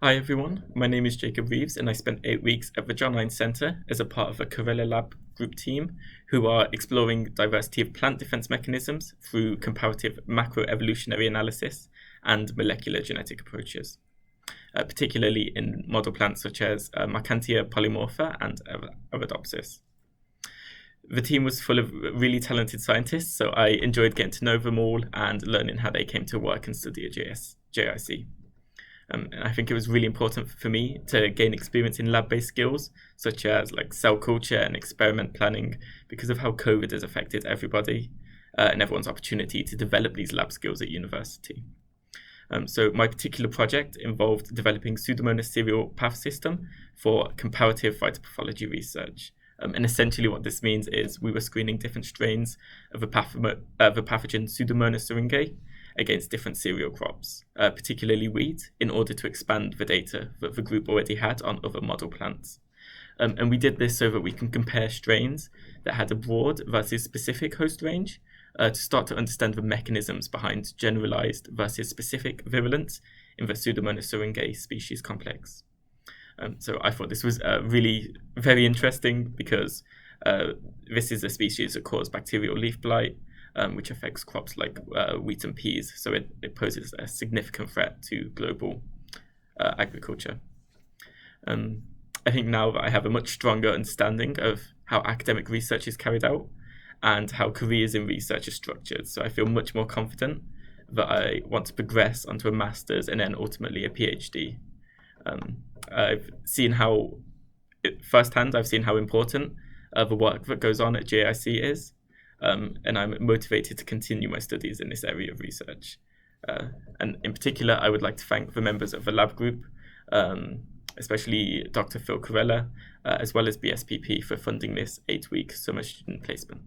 Hi everyone, my name is Jacob Reeves and I spent 8 weeks at the John Lyne Centre as a part of a Carella Lab group team who are exploring diversity of plant defence mechanisms through comparative macroevolutionary analysis and molecular genetic approaches, particularly in model plants such as Marchantia polymorpha and Arabidopsis. The team was full of really talented scientists, so I enjoyed getting to know them all and learning how they came to work and study at JIC. And I think it was really important for me to gain experience in lab-based skills, such as cell culture and experiment planning, because of how COVID has affected everybody and everyone's opportunity to develop these lab skills at university. So my particular project involved developing Pseudomonas cereal path system for comparative phytopathology research. And essentially what this means is we were screening different strains of the pathogen Pseudomonas syringae against different cereal crops, particularly wheat, in order to expand the data that the group already had on other model plants. And we did this so that we can compare strains that had a broad versus specific host range to start to understand the mechanisms behind generalized versus specific virulence in the Pseudomonas syringae species complex. So I thought this was really very interesting because this is a species that causes bacterial leaf blight, which affects crops like wheat and peas. So it poses a significant threat to global agriculture. I think now that I have a much stronger understanding of how academic research is carried out and how careers in research are structured, so I feel much more confident that I want to progress onto a master's and then ultimately a PhD. I've seen firsthand how important the work that goes on at JIC is, and I'm motivated to continue my studies in this area of research. And in particular, I would like to thank the members of the lab group, especially Dr. Phil Carella, as well as BSPP for funding this 8-week summer student placement.